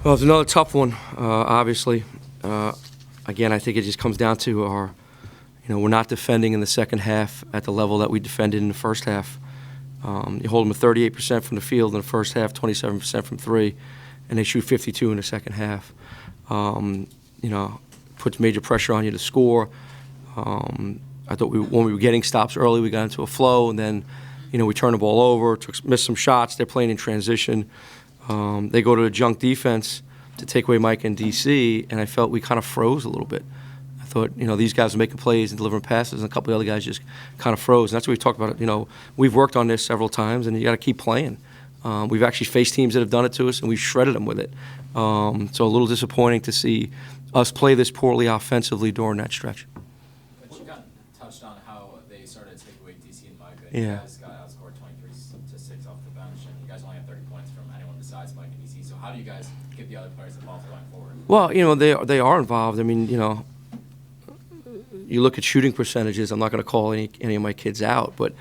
Well, it's another tough one, obviously. Again, I think it just comes down to we're not defending in the second half at the level that we defended in the first half. You hold them at 38% from the field in the first half, 27% from three, and they shoot 52 in the second half. Puts major pressure on you to score. I thought when we were getting stops early, we got into a flow, and then, we turned the ball over, missed some shots. They're playing in transition. They go to a junk defense to take away Mike and DC, and I felt we kind of froze a little bit. I thought, these guys are making plays and delivering passes, and a couple of other guys just kind of froze. And that's what we've talked about. We've worked on this several times, and you got to keep playing. We've actually faced teams that have done it to us, and we've shredded them with it. So a little disappointing to see us play this poorly offensively during that stretch. But you kind of touched on how they started to take away DC and Mike. Yeah. You guys got outscored 23-6 off the bench, and you guys only have 30 points from anyone besides Mike and DC. So how do you guys get the other players involved going forward? Well, they are involved. I mean, you look at shooting percentages. I'm not going to call any of my kids out, but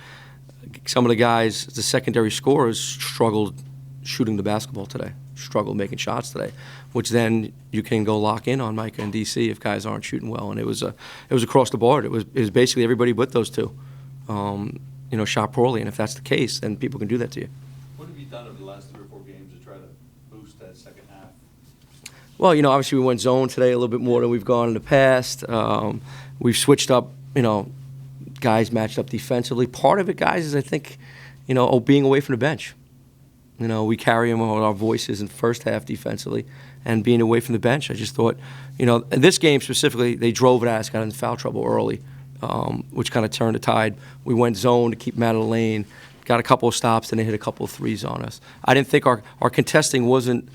some of the guys, the secondary scorers, struggled shooting the basketball today, struggled making shots today, which then you can go lock in on Micah and DC if guys aren't shooting well. And it was across the board. It was basically everybody but those two, shot poorly. And if that's the case, then people can do that to you. What have you done over the last 3 or 4 games to try to boost that second half? Well, obviously we went zone today a little bit more than we've gone in the past. We've switched up, guys matched up defensively. Part of it, guys, is I think, being away from the bench. We carry them on our voices in the first half defensively and being away from the bench. I just thought, in this game specifically, they drove it at us, got in foul trouble early, which kind of turned the tide. We went zone to keep them out of the lane, got a couple of stops, and they hit a couple of threes on us. I didn't think our contesting wasn't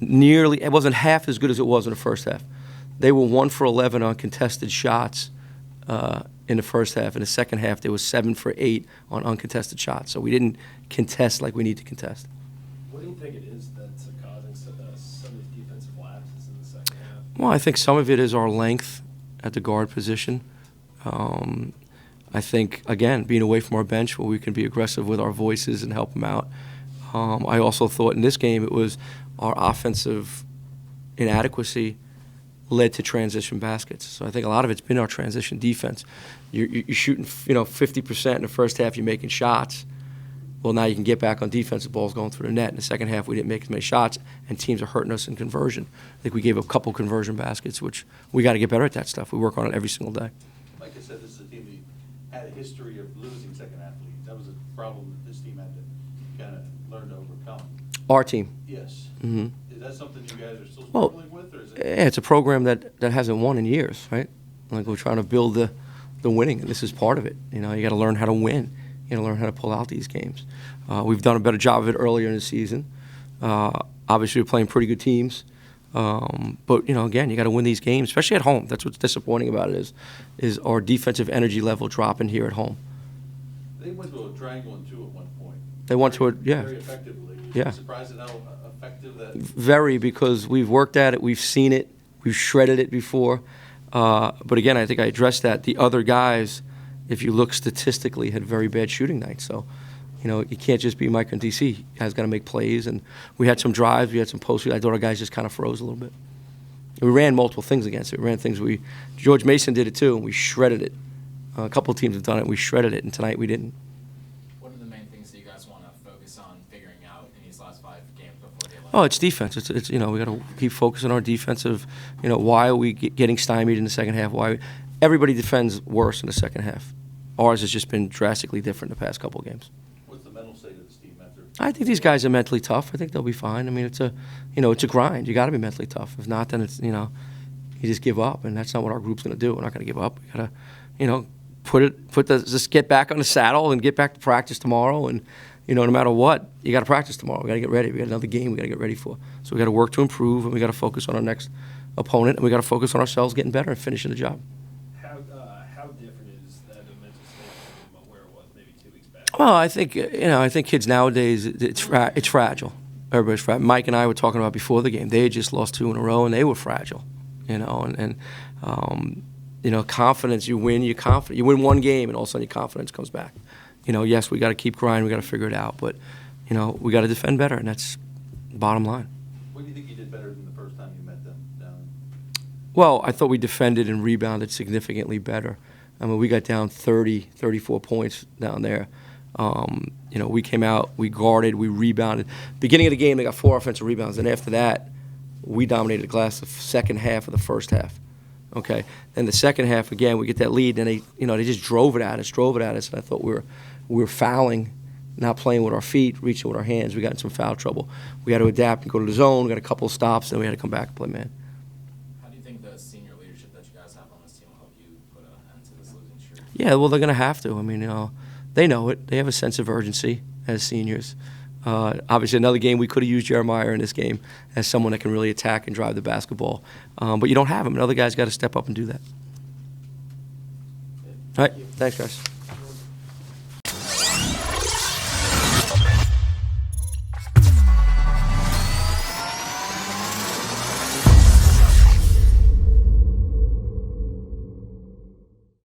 half as good as it was in the first half. They were 1 for 11 on contested shots in the first half. In the second half, they was 7 for 8 on uncontested shots. So we didn't contest like we need to contest. What do you think it is that's causing some of these defensive lapses in the second half? Well, I think some of it is our length at the guard position. I think, again, being away from our bench where we can be aggressive with our voices and help them out. I also thought in this game it was our offensive inadequacy led to transition baskets. So I think a lot of it's been our transition defense. You're shooting, 50% in the first half. You're making shots. Well, now you can get back on defense. The ball's going through the net. In the second half, we didn't make as many shots, and teams are hurting us in conversion. I think we gave up a couple conversion baskets, which we got to get better at that stuff. We work on it every single day. Like I said, this is a team that had a history of losing second half leads. That was a problem that this team had to kind of learn to overcome. Our team. Yes. Mm-hmm. Is that something you guys are still Well, struggling with, or is it? Yeah, it's a program that hasn't won in years, right? Like we're trying to build the winning, and this is part of it. You got to learn how to win. You got to learn how to pull out these games. We've done a better job of it earlier in the season. Obviously, we're playing pretty good teams. But, again, you got to win these games, especially at home. That's what's disappointing about it is our defensive energy level dropping here at home. They went to a triangle and 2 at one point. They went to it, yeah. Very effectively. Yeah. Surprised at how effective that. Very, because we've worked at it, we've seen it, we've shredded it before. But again, I think I addressed that. The other guys, if you look statistically, had very bad shooting nights. So, you can't just be Mike and DC. You guys got to make plays. And we had some drives, we had some posts. I thought our guys just kind of froze a little bit. We ran multiple things against it. We ran things George Mason did it too, and we shredded it. A couple of teams have done it, and we shredded it, and tonight we didn't. What are the main things that you guys want to focus on figuring out in these last 5 games before the election? Oh, it's defense. It's we got to keep focusing on our defensive. Why are we getting stymied in the second half? Everybody defends worse in the second half. Ours has just been drastically different the past couple of games. What's the mental state of this team after? I think these guys are mentally tough. I think they'll be fine. I mean, it's a grind. You got to be mentally tough. If not, then it's you just give up, and that's not what our group's going to do. We're not going to give up. We got to just get back on the saddle and get back to practice tomorrow. And no matter what, you got to practice tomorrow. We got to get ready. We got another game we got to get ready for. So we got to work to improve, and we got to focus on our next opponent, and we got to focus on ourselves getting better and finishing the job. How different is that the mental state from where it was maybe 2 weeks back? Well, I think kids nowadays it's fragile. Everybody's fragile. Mike and I were talking about before the game. They had just lost 2 in a row, and they were fragile. Confidence. You win. You're confident. You win one game, and all of a sudden your confidence comes back. Yes, we got to keep grinding. We got to figure it out, but we got to defend better, and that's the bottom line. What do you think you did better Well, I thought we defended and rebounded significantly better. I mean, we got down 30, 34 points down there. We came out, we guarded, we rebounded. Beginning of the game, they got 4 offensive rebounds, and after that, we dominated the glass the second half of the first half. Okay, then the second half again, we get that lead, and they just drove it at us, and I thought we were fouling, not playing with our feet, reaching with our hands. We got in some foul trouble. We had to adapt and go to the zone. We got a couple of stops, and we had to come back and play man. How do you think the senior leadership that you guys have on this team will help you put an end to this losing streak? Yeah, well, they're going to have to. I mean, they know it. They have a sense of urgency as seniors. Obviously, another game, we could have used Jeremiah in this game as someone that can really attack and drive the basketball. But you don't have him, and other guys got to step up and do that. All right, thanks, guys.